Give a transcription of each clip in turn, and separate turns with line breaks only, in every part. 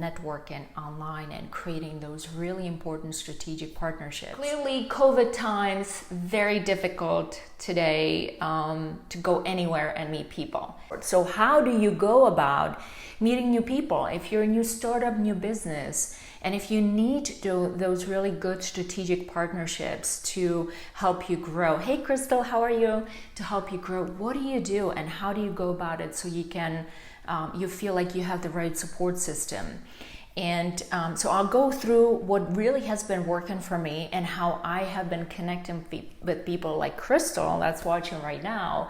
networking online and creating those really important strategic partnerships. Clearly, COVID times, very difficult today to go anywhere and meet people. So how do you go about meeting new people? If you're a new startup, new business, and if you need those really good strategic partnerships to help you grow. Hey, Crystal, how are you? To help you grow, what do you do and how do you go about it so you can, you feel like you have the right support system? And so I'll go through what really has been working for me and how I have been connecting with people like Crystal that's watching right now.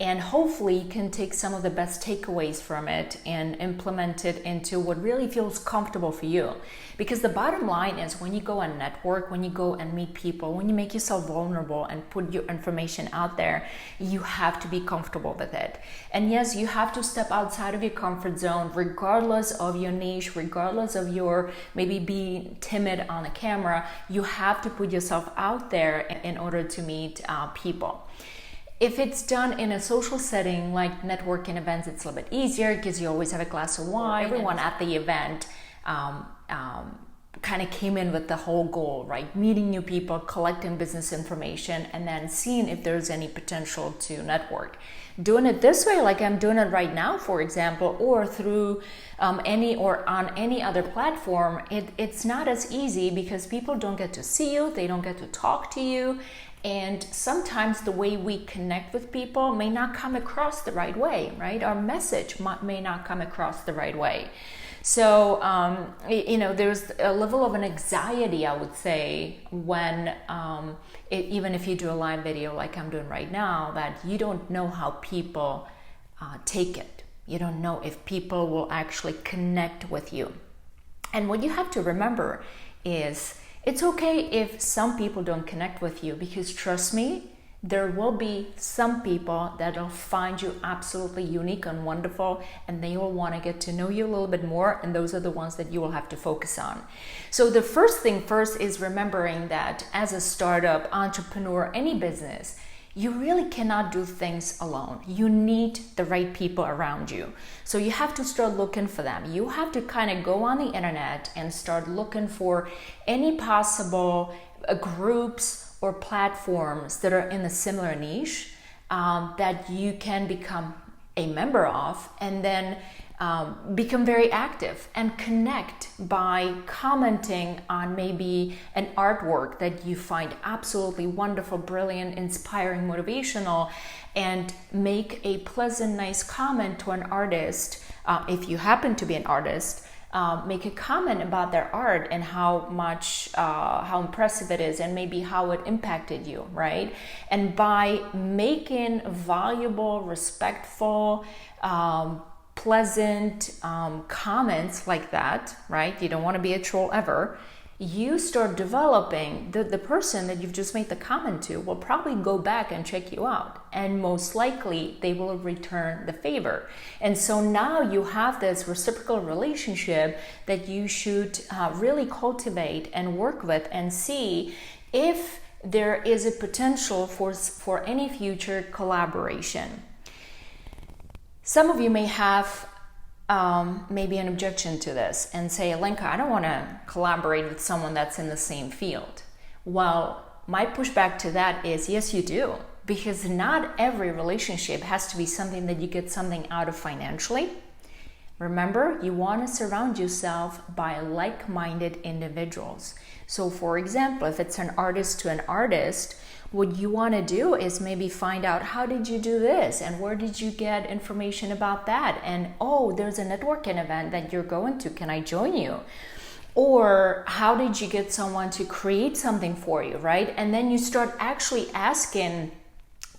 And hopefully you can take some of the best takeaways from it and implement it into what really feels comfortable for you. Because the bottom line is when you go and network, when you go and meet people, when you make yourself vulnerable and put your information out there, you have to be comfortable with it. And yes, you have to step outside of your comfort zone, regardless of your niche, regardless of your maybe being timid on the camera. You have to put yourself out there in order to meet people. If it's done in a social setting like networking events, it's a little bit easier because you always have a glass of wine. Everyone at the event kind of came in with the whole goal, right? Meeting new people, collecting business information, and then seeing if there's any potential to network. Doing it this way, like I'm doing it right now, for example, or through on any other platform, it's not as easy because people don't get to see you, they don't get to talk to you. And sometimes the way we connect with people may not come across the right way, right? Our message may not come across the right way. So, there's a level of an anxiety, I would say, when even if you do a live video like I'm doing right now, that you don't know how people take it. You don't know if people will actually connect with you. And what you have to remember is it's okay if some people don't connect with you, because trust me, there will be some people that will find you absolutely unique and wonderful, and they will want to get to know you a little bit more, and those are the ones that you will have to focus on. So the first thing first is remembering that as a startup, entrepreneur, any business, you really cannot do things alone. You need the right people around you. So you have to start looking for them. You have to kind of go on the internet and start looking for any possible groups or platforms that are in a similar niche that you can become a member of, and then become very active and connect by commenting on maybe an artwork that you find absolutely wonderful, brilliant, inspiring, motivational, and make a pleasant, nice comment to an artist. If you happen to be an artist, make a comment about their art and how impressive it is and maybe how it impacted you, right? And by making valuable, respectful, pleasant comments like that, right? You don't want to be a troll ever. You start developing, the person that you've just made the comment to will probably go back and check you out, and most likely they will return the favor. And so now you have this reciprocal relationship that you should really cultivate and work with and see if there is a potential for any future collaboration. Some of you may have maybe an objection to this and say, Alenka, I don't want to collaborate with someone that's in the same field. Well, my pushback to that is, yes, you do. Because not every relationship has to be something that you get something out of financially. Remember, you want to surround yourself by like-minded individuals. So for example, if it's an artist to an artist, what you want to do is maybe find out, how did you do this? And where did you get information about that? And, oh, there's a networking event that you're going to. Can I join you? Or how did you get someone to create something for you, right? And then you start actually asking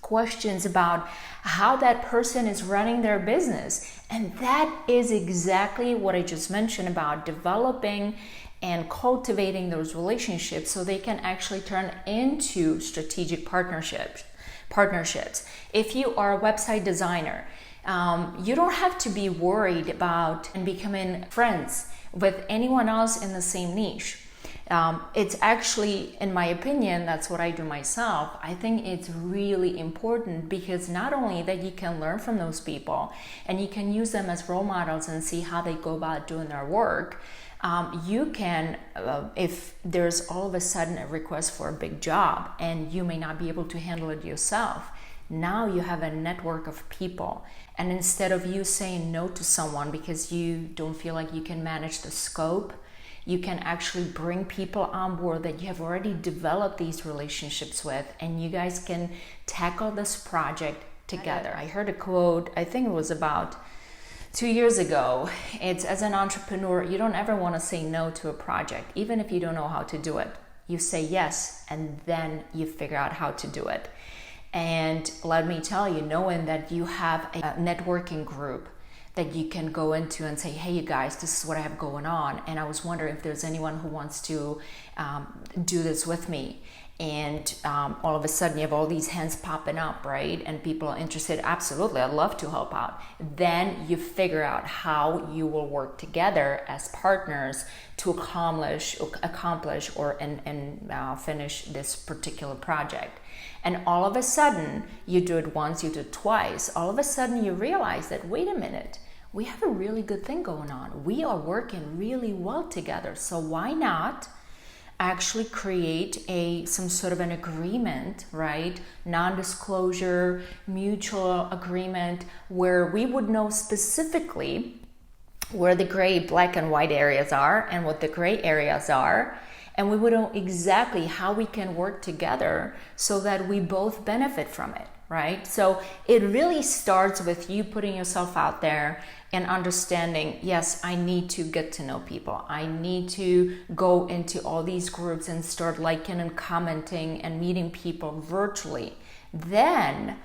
questions about how that person is running their business. And that is exactly what I just mentioned about developing and cultivating those relationships so they can actually turn into strategic partnerships. If you are a website designer, you don't have to be worried about becoming friends with anyone else in the same niche. It's actually, in my opinion, that's what I do myself. I think it's really important because not only that you can learn from those people and you can use them as role models and see how they go about doing their work. You can, if there's all of a sudden a request for a big job and you may not be able to handle it yourself, now you have a network of people. And instead of you saying no to someone because you don't feel like you can manage the scope, you can actually bring people on board that you have already developed these relationships with, and you guys can tackle this project together. I heard a quote, I think it was about 2 years ago. It's, as an entrepreneur, you don't ever want to say no to a project, even if you don't know how to do it. You say yes, and then you figure out how to do it. And let me tell you, knowing that you have a networking group that you can go into and say, hey, you guys, this is what I have going on, and I was wondering if there's anyone who wants to do this with me. And all of a sudden you have all these hands popping up, right? And people are interested. Absolutely, I'd love to help out. Then you figure out how you will work together as partners to accomplish or finish this particular project. And all of a sudden, you do it once, you do it twice. All of a sudden you realize that, wait a minute, we have a really good thing going on. We are working really well together. So why not actually create some sort of an agreement, right? Non-disclosure, mutual agreement, where we would know specifically where the gray, black and white areas are and what the gray areas are. And we would know exactly how we can work together so that we both benefit from it, right? So it really starts with you putting yourself out there and understanding, yes, I need to get to know people. I need to go into all these groups and start liking and commenting and meeting people virtually. Then,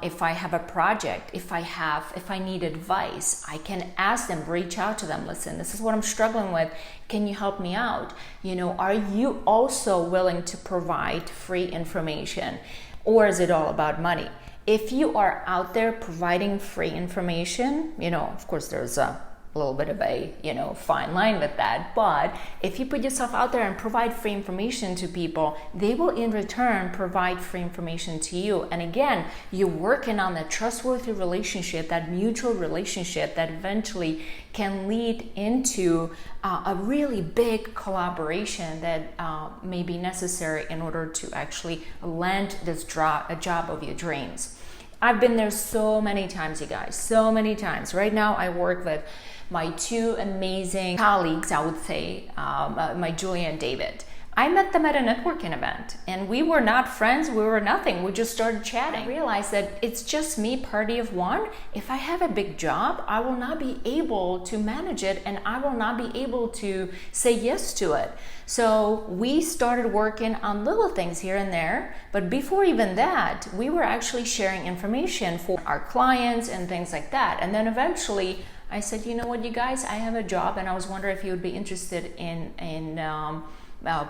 if I have a project, if I need advice, I can ask them, reach out to them. Listen, this is what I'm struggling with. Can you help me out? Are you also willing to provide free information, or is it all about money? If you are out there providing free information, of course there's a little bit of a fine line with that, but if you put yourself out there and provide free information to people, they will in return provide free information to you. And again, you're working on that trustworthy relationship, that mutual relationship that eventually can lead into a really big collaboration that may be necessary in order to actually land this a job of your dreams. I've been there so many times, you guys, so many times. Right now I work with my two amazing colleagues, I would say, my Julia and David. I met them at a networking event, and we were not friends, we were nothing. We just started chatting. I realized that it's just me, party of one. If I have a big job, I will not be able to manage it, and I will not be able to say yes to it. So we started working on little things here and there, but before even that, we were actually sharing information for our clients and things like that. And then eventually, I said, you know what, you guys, I have a job, and I was wondering if you would be interested in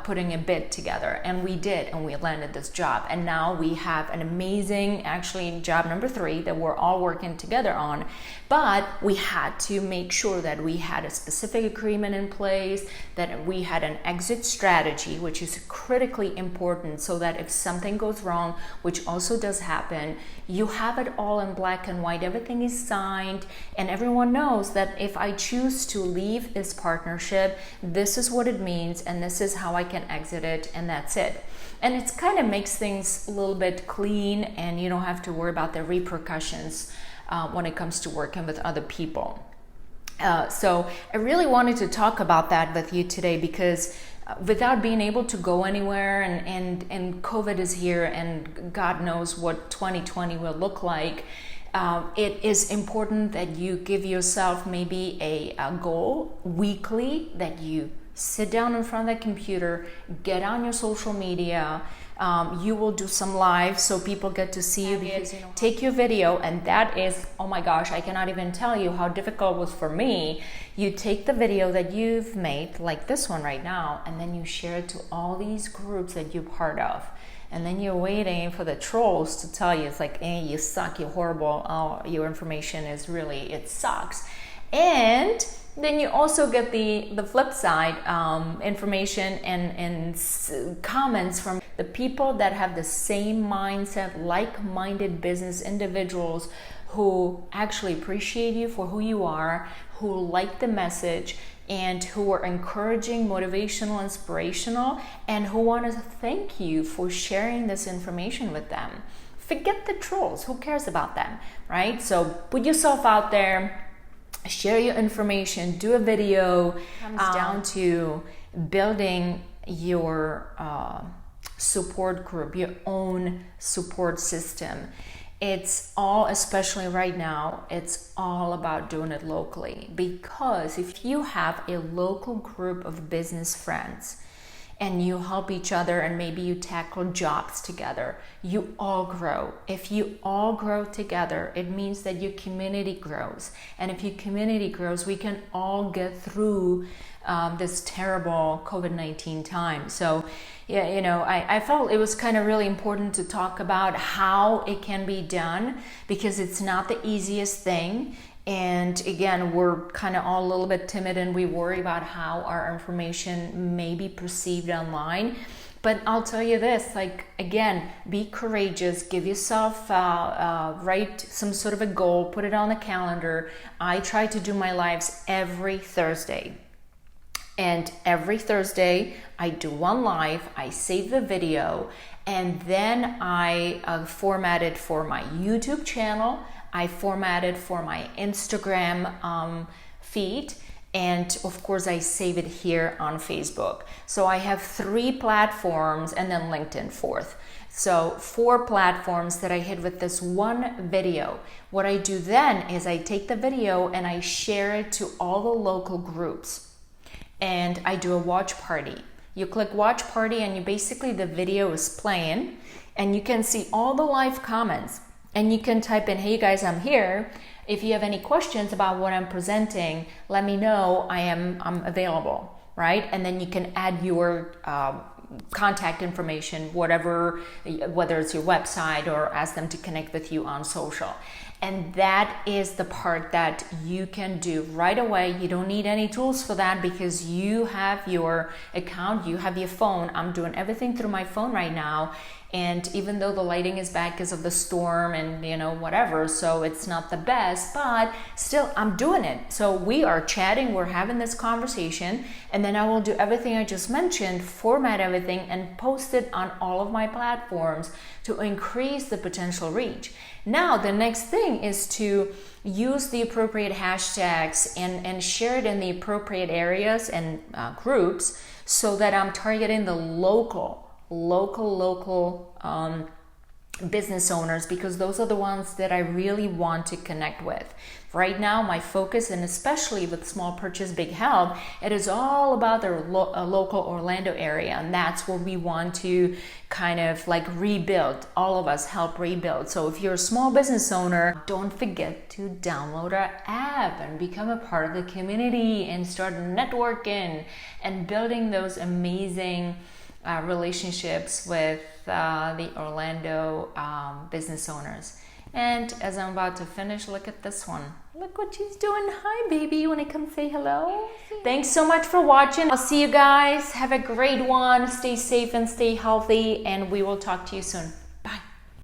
putting a bid together. And we did, and we landed this job. And now we have an amazing, actually, job number 3 that we're all working together on. But we had to make sure that we had a specific agreement in place, that we had an exit strategy, which is critically important, so that if something goes wrong, which also does happen, you have it all in black and white. Everything is signed, and everyone knows that if I choose to leave this partnership, this is what it means, and this is how I can exit it, and that's it. And it kind of makes things a little bit clean, and you don't have to worry about the repercussions when it comes to working with other people. So I really wanted to talk about that with you today, because without being able to go anywhere, and COVID is here, and God knows what 2020 will look like, it is important that you give yourself maybe a goal weekly, that you sit down in front of the computer, get on your social media. You will do some live so people get to see you, because take your video, and that is, oh my gosh, I cannot even tell you how difficult it was for me. You take the video that you've made, like this one right now, and then you share it to all these groups that you're part of. And then you're waiting for the trolls to tell you, it's like, hey, you suck, you're horrible, oh, your information is really, it sucks. And then you also get the flip side, information and comments from the people that have the same mindset, like-minded business individuals who actually appreciate you for who you are, who like the message, and who are encouraging, motivational, inspirational, and who want to thank you for sharing this information with them. Forget the trolls. Who cares about them, right? So put yourself out there, share your information, do a video. It comes down to building your support group, your own support system. It's all, especially right now, it's all about doing it locally, because if you have a local group of business friends and you help each other and maybe you tackle jobs together, you all grow. If you all grow together, it means that your community grows. And if your community grows, we can all get through this terrible COVID-19 time. So, yeah, you know, I felt it was kind of really important to talk about how it can be done, because it's not the easiest thing. And again, we're kind of all a little bit timid and we worry about how our information may be perceived online. But I'll tell you this, like, again, be courageous, give yourself, write some sort of a goal, put it on the calendar. I try to do my lives every Thursday. And every Thursday, I do one live, I save the video, and then I format it for my YouTube channel, I format it for my Instagram feed, and of course I save it here on Facebook. So I have 3 platforms, and then LinkedIn fourth. So 4 platforms that I hit with this one video. What I do then is I take the video and I share it to all the local groups. And I do a watch party. You click watch party and you basically, the video is playing and you can see all the live comments, and you can type in, hey guys, I'm here. If you have any questions about what I'm presenting, let me know. I'm available, right? And then you can add your contact information, whatever, whether it's your website, or ask them to connect with you on social. And that is the part that you can do right away. You don't need any tools for that, because you have your account, you have your phone. I'm doing everything through my phone right now. And even though the lighting is bad because of the storm and, you know, whatever, so it's not the best, but still I'm doing it. So we are chatting, we're having this conversation, and then I will do everything I just mentioned, format everything and post it on all of my platforms to increase the potential reach. Now, the next thing is to use the appropriate hashtags and share it in the appropriate areas and groups, so that I'm targeting the local business owners, because those are the ones that I really want to connect with. Right now, my focus, and especially with Small Purchase Big Help, it is all about the local Orlando area, and that's where we want to kind of like rebuild. All of us help rebuild. So if you're a small business owner, don't forget to download our app and become a part of the community and start networking and building those amazing relationships with the Orlando business owners. And as I'm about to finish, look at this one. Look what she's doing. Hi, baby. You want to come say hello? Thanks so much for watching. I'll see you guys. Have a great one. Stay safe and stay healthy, and we will talk to you soon.